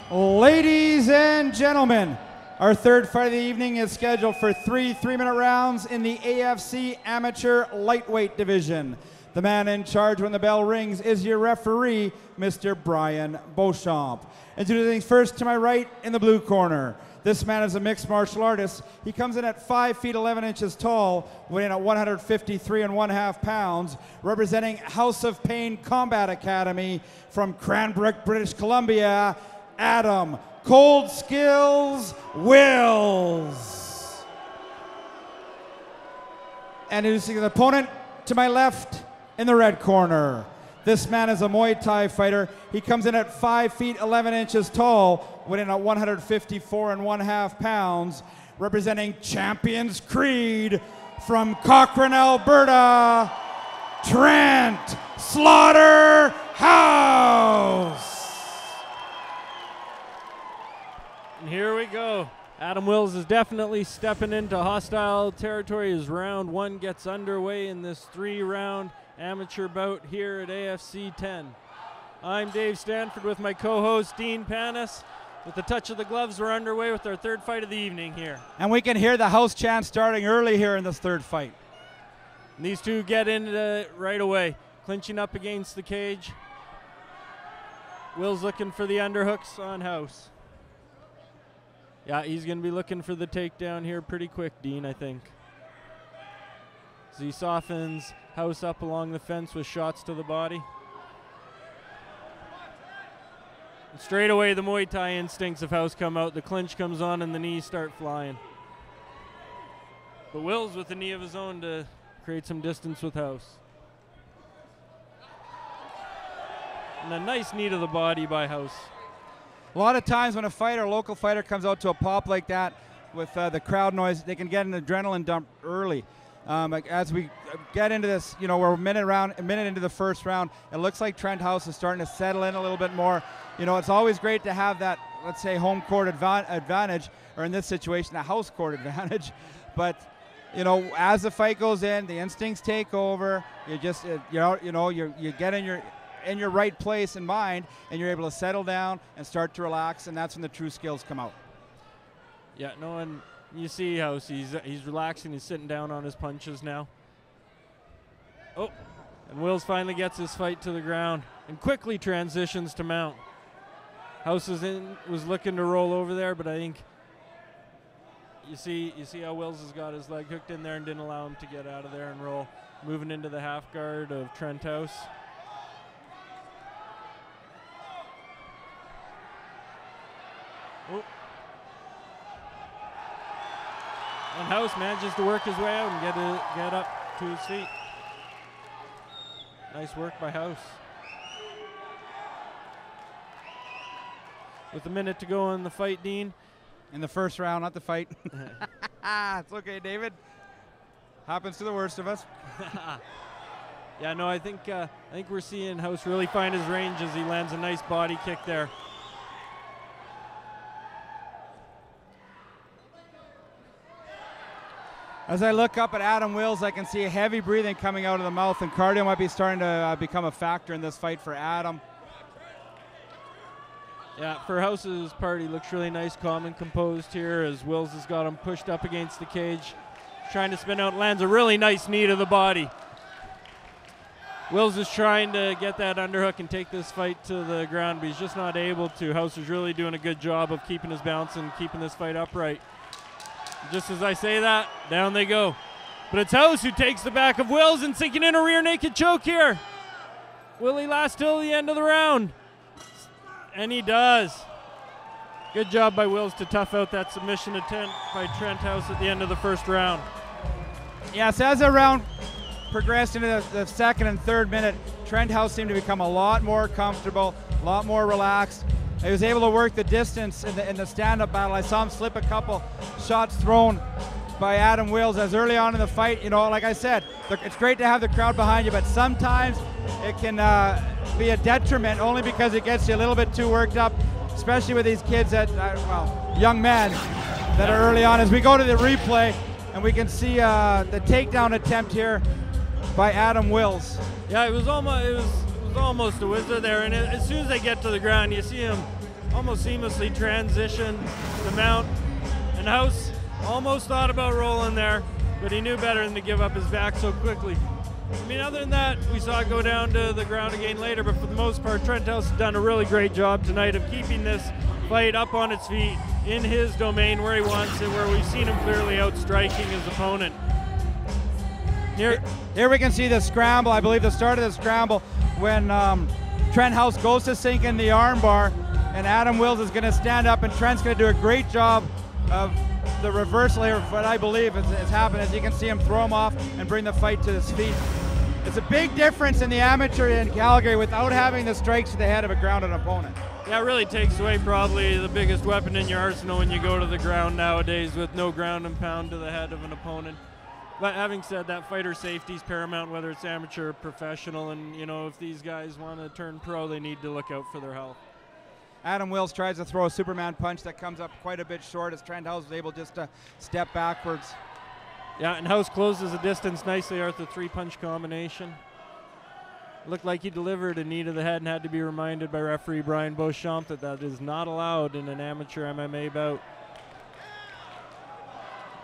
Ladies and gentlemen, our third fight of the evening is scheduled for three-minute rounds in the AFC Amateur Lightweight Division. The man in charge when the bell rings is your referee, Mr. Brian Beauchamp. Introducing first to my right in the blue corner. This man is a mixed martial artist. He comes in at 5 feet 11 inches tall, weighing at 153.5 pounds, representing House of Pain Combat Academy from Cranbrook, British Columbia, Adam Cold Skills Wills. And introducing the opponent to my left in the red corner. This man is a Muay Thai fighter. He comes in at 5 feet 11 inches tall, weighing at 154.5 pounds, representing Champions Creed from Cochrane, Alberta, Trent House. And here we go. Adam Wills is definitely stepping into hostile territory as round one gets underway in this 3-round amateur bout here at AFC 10. I'm Dave Stanford with my co-host Dean Panis. With the touch of the gloves, we're underway with our third fight of the evening here. And we can hear the house chant starting early here in this third fight. And these two get into it right away, clinching up against the cage. Wills looking for the underhooks on House. Yeah, he's going to be looking for the takedown here pretty quick, Dean, I think. As he softens House up along the fence with shots to the body. And straight away, the Muay Thai instincts of House come out. The clinch comes on and the knees start flying. But Wills with a knee of his own to create some distance with House. And a nice knee to the body by House. A lot of times when a local fighter comes out to a pop like that with the crowd noise, they can get an adrenaline dump early. As we get into this, we're a minute into the first round. It looks like Trent House is starting to settle in a little bit more. It's always great to have that, let's say, home court advantage, or in this situation, a house court advantage. But as the fight goes in, the instincts take over. You just, you get in your right place in mind, and you're able to settle down and start to relax, and that's when the true skills come out. Yeah, no, and you see House, he's relaxing, he's sitting down on his punches now. Oh, and Wills finally gets his fight to the ground and quickly transitions to mount. House was looking to roll over there, but I think you see how Wills has got his leg hooked in there and didn't allow him to get out of there and roll. Moving into the half guard of Trent House. Oh. And House manages to work his way out and get up to his feet. Nice work by House. With a minute to go in the fight, Dean. In the first round, not the fight. It's okay, David. Happens to the worst of us. Yeah, no, I think we're seeing House really find his range as he lands a nice body kick there. As I look up at Adam Wills, I can see heavy breathing coming out of the mouth, and cardio might be starting to become a factor in this fight for Adam. Yeah, for House's part, he looks really nice, calm and composed here as Wills has got him pushed up against the cage. Trying to spin out, lands a really nice knee to the body. Wills is trying to get that underhook and take this fight to the ground, but he's just not able to. House is really doing a good job of keeping his balance and keeping this fight upright. Just as I say that, down they go. But it's House who takes the back of Wills and sinking in a rear naked choke here. Will he last till the end of the round? And he does. Good job by Wills to tough out that submission attempt by Trent House at the end of the first round. Yes, as the round progressed into the second and third minute, Trent House seemed to become a lot more comfortable, a lot more relaxed. He was able to work the distance in the stand-up battle. I saw him slip a couple shots thrown by Adam Wills as early on in the fight. Like I said, it's great to have the crowd behind you, but sometimes it can be a detriment only because it gets you a little bit too worked up, especially with these kids young men that are early on. As we go to the replay, and we can see the takedown attempt here by Adam Wills. Yeah, it was almost a wizard there, and as soon as they get to the ground, you see him almost seamlessly transitioned the mount, and House almost thought about rolling there, but he knew better than to give up his back so quickly. I mean, other than that, we saw it go down to the ground again later, but for the most part, Trent House has done a really great job tonight of keeping this fight up on its feet in his domain where he wants it, where we've seen him clearly outstriking his opponent. Here we can see the scramble, I believe the start of the scramble, when Trent House goes to sink in the armbar, and Adam Wills is going to stand up, and Trent's going to do a great job of the reversal here. What I believe has happened is you can see him throw him off and bring the fight to his feet. It's a big difference in the amateur in Calgary without having the strikes to the head of a grounded opponent. Yeah, it really takes away probably the biggest weapon in your arsenal when you go to the ground nowadays, with no ground and pound to the head of an opponent. But having said that, fighter safety is paramount, whether it's amateur or professional, and you know, if these guys want to turn pro, they need to look out for their health. Adam Wills tries to throw a Superman punch that comes up quite a bit short, as Trent House was able just to step backwards. Yeah, and House closes the distance nicely with the three-punch combination. Looked like he delivered a knee to the head and had to be reminded by referee Brian Beauchamp that that is not allowed in an amateur MMA bout.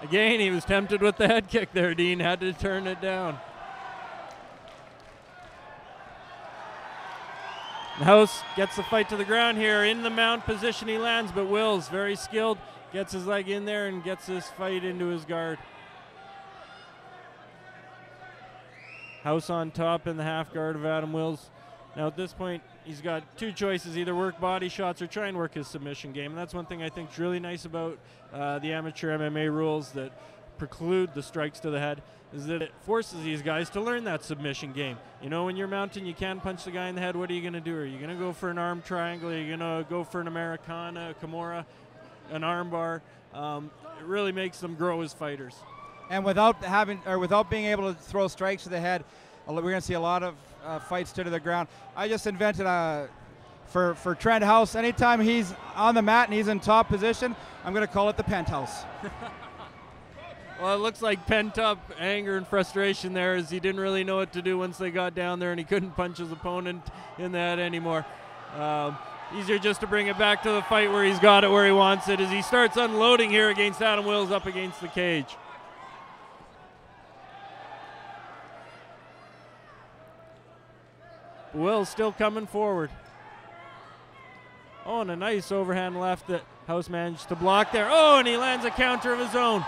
Again, he was tempted with the head kick there, Dean, had to turn it down. House gets the fight to the ground here. In the mount position he lands, but Wills, very skilled, gets his leg in there and gets this fight into his guard. House on top in the half guard of Adam Wills. Now at this point, he's got two choices, either work body shots or try and work his submission game. And that's one thing I think is really nice about the amateur MMA rules that preclude the strikes to the head, is that it forces these guys to learn that submission game. You know, when you're mounting, you can't punch the guy in the head. What are you going to do? Are you going to go for an arm triangle? Are you going to go for an Americana, a Kimura, an arm bar? It really makes them grow as fighters. And without being able to throw strikes to the head, we're going to see a lot of fights to the ground. I just invented for Trent House, anytime he's on the mat and he's in top position, I'm going to call it the penthouse. Well, it looks like pent-up anger and frustration there, as he didn't really know what to do once they got down there and he couldn't punch his opponent in the head anymore. Easier just to bring it back to the fight where he's got it where he wants it, as he starts unloading here against Adam Wills up against the cage. Wills still coming forward. Oh, and a nice overhand left that House managed to block there. Oh, and he lands a counter of his own.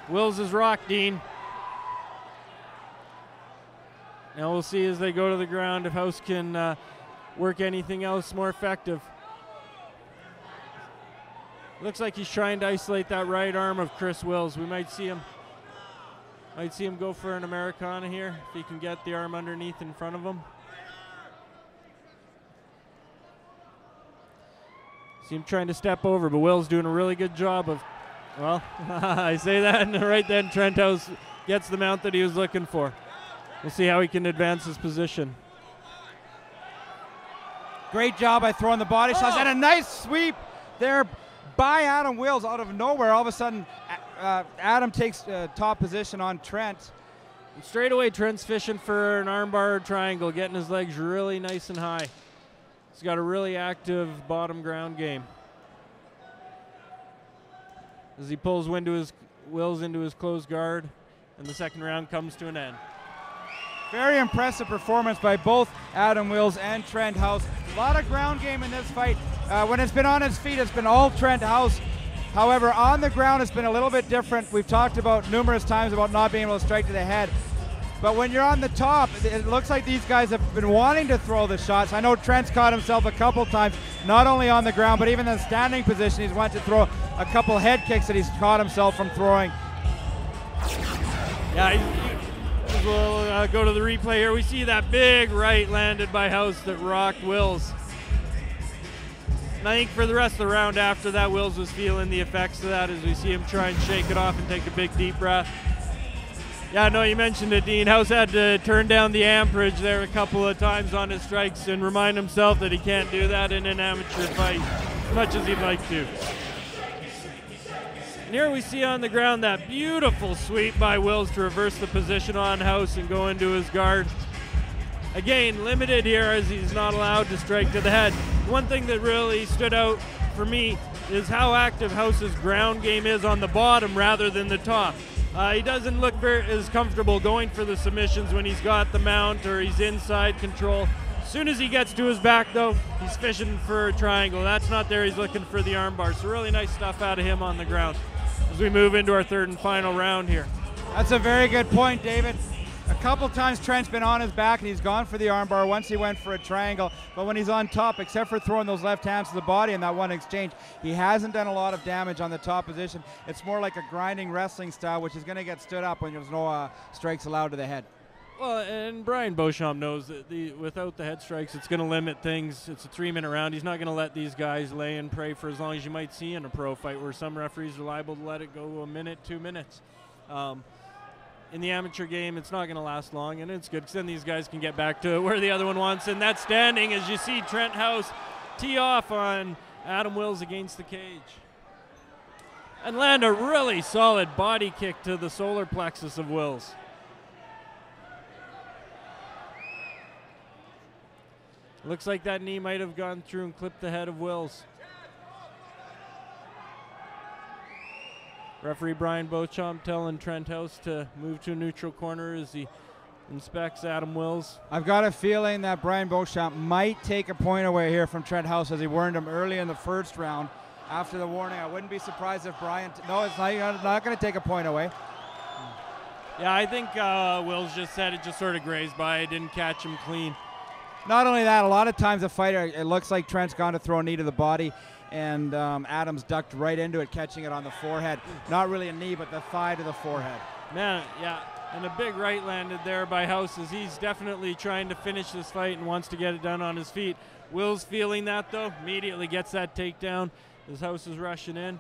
Wills is rocked, Dean. Now we'll see as they go to the ground if House can work anything else more effective. Looks like he's trying to isolate that right arm of Chris Wills. We might see him go for an Americana here if he can get the arm underneath in front of him. See him trying to step over, but Wills doing a really good job of, well, I say that, and right then Trent House gets the mount that he was looking for. We'll see how he can advance his position. Great job by throwing the body shots, and a nice sweep there by Adam Wills out of nowhere. All of a sudden, Adam takes top position on Trent. And straight away, Trent's fishing for an armbar triangle, getting his legs really nice and high. He's got a really active bottom ground game. As he pulls Wills into his closed guard, and the second round comes to an end. Very impressive performance by both Adam Wills and Trent House. A lot of ground game in this fight. When it's been on his feet, it's been all Trent House. However, on the ground, it's been a little bit different. We've talked about numerous times about not being able to strike to the head. But when you're on the top, it looks like these guys have been wanting to throw the shots. I know Trent's caught himself a couple times, not only on the ground, but even in the standing position. He's wanted to throw a couple head kicks that he's caught himself from throwing. Yeah, we'll go to the replay here. We see that big right landed by House that rocked Wills. And I think for the rest of the round after that, Wills was feeling the effects of that as we see him try and shake it off and take a big deep breath. Yeah, I know you mentioned it, Dean. House had to turn down the amperage there a couple of times on his strikes and remind himself that he can't do that in an amateur fight as much as he'd like to. And here we see on the ground that beautiful sweep by Wills to reverse the position on House and go into his guard. Again, limited here as he's not allowed to strike to the head. one thing that really stood out for me is how active House's ground game is on the bottom rather than the top. He doesn't look as comfortable going for the submissions when he's got the mount or he's inside control. As soon as he gets to his back, though, he's fishing for a triangle. That's not there. He's looking for the arm bar. So really nice stuff out of him on the ground as we move into our third and final round here. That's a very good point, David. A couple times Trent's been on his back and he's gone for the armbar. Once he went for a triangle, but when he's on top, except for throwing those left hands to the body in that one exchange, he hasn't done a lot of damage on the top position. It's more like a grinding wrestling style, which is going to get stood up when there's no strikes allowed to the head. Well, and Brian Beauchamp knows that without the head strikes, it's going to limit things. It's a 3-minute round. He's not going to let these guys lay and pray for as long as you might see in a pro fight, where some referees are liable to let it go a minute, 2 minutes. In the amateur game, it's not going to last long, and it's good because then these guys can get back to where the other one wants, and that's standing as you see Trent House tee off on Adam Wills against the cage. And land a really solid body kick to the solar plexus of Wills. Looks like that knee might have gone through and clipped the head of Wills. Referee Brian Beauchamp telling Trent House to move to a neutral corner as he inspects Adam Wills. I've got a feeling that Brian Beauchamp might take a point away here from Trent House, as he warned him early in the first round. After the warning, I wouldn't be surprised if Brian... No, it's not going to take a point away. Yeah, I think Wills just said it just sort of grazed by. It didn't catch him clean. Not only that, a lot of times a fighter, it looks like Trent's gone to throw a knee to the body, and Adams ducked right into it, catching it on the forehead. Not really a knee, but the thigh to the forehead. Man, yeah, and a big right landed there by House, as he's definitely trying to finish this fight and wants to get it done on his feet. Will's feeling that, though, immediately gets that takedown as House is rushing in.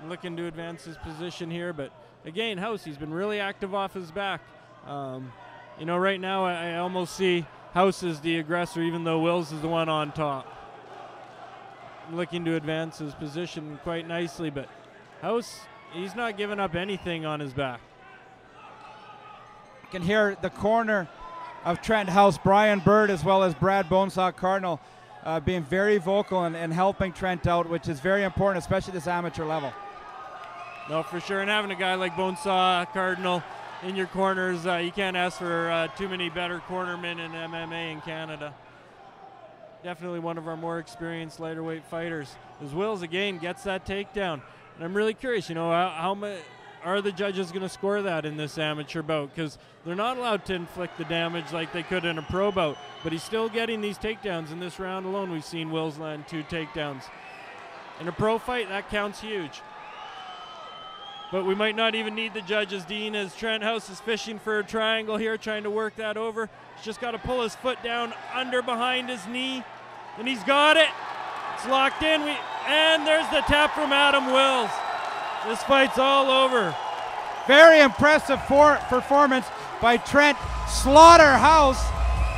Looking to advance his position here, but again, House, he's been really active off his back. You know, right now I almost see House as the aggressor, even though Wills is the one on top. Looking to advance his position quite nicely, but House, he's not giving up anything on his back. You can hear the corner of Trent House, Brian Bird as well as Brad Bonesaw Cardinal being very vocal and helping Trent out, which is very important, especially this amateur level. No, for sure, and having a guy like Bonesaw Cardinal in your corners, you can't ask for too many better cornermen in MMA in Canada. Definitely one of our more experienced lighter weight fighters. As Wills again gets that takedown, and I'm really curious, you know, how much are the judges going to score that in this amateur bout? Because they're not allowed to inflict the damage like they could in a pro bout, but he's still getting these takedowns. In this round alone, we've seen Wills land 2 takedowns. In a pro fight, that counts huge. But we might not even need the judges, Dean, as Trent House is fishing for a triangle here, trying to work that over. He's just got to pull his foot down under behind his knee, and he's got it. It's locked in, and there's the tap from Adam Wills. This fight's all over. Very impressive performance by Trent Slaughterhouse.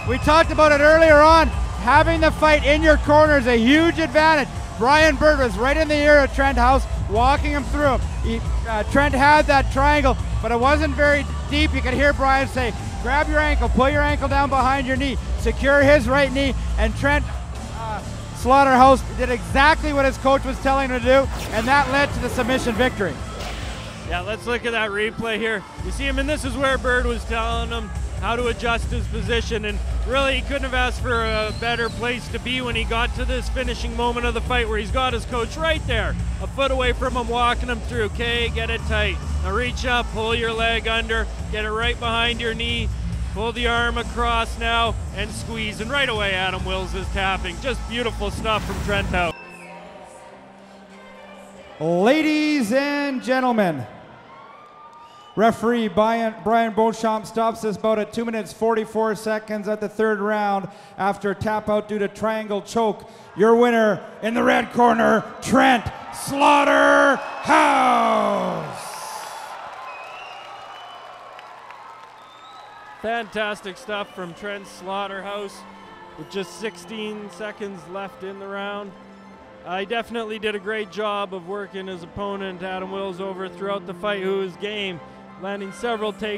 We talked about it earlier on. Having the fight in your corner is a huge advantage. Brian Bird was right in the ear of Trent House, walking him through. Trent had that triangle, but it wasn't very deep. You could hear Brian say, grab your ankle, pull your ankle down behind your knee, secure his right knee, and Trent Slaughterhouse did exactly what his coach was telling him to do, and that led to the submission victory. Yeah, let's look at that replay here. You see him, and this is where Bird was telling him how to adjust his position, and really he couldn't have asked for a better place to be when he got to this finishing moment of the fight, where he's got his coach right there, a foot away from him, walking him through. Okay, get it tight. Now reach up, pull your leg under, get it right behind your knee, pull the arm across now, and squeeze. And right away Adam Wills is tapping. Just beautiful stuff from Trent House. Ladies and gentlemen, referee Brian Beauchamp stops this bout at 2 minutes 44 seconds at the third round after a tap out due to triangle choke. Your winner in the red corner, Trent Slaughterhouse. Fantastic stuff from Trent Slaughterhouse with just 16 seconds left in the round. He definitely did a great job of working his opponent, Adam Wills, over throughout the fight, who was game, landing several takedowns.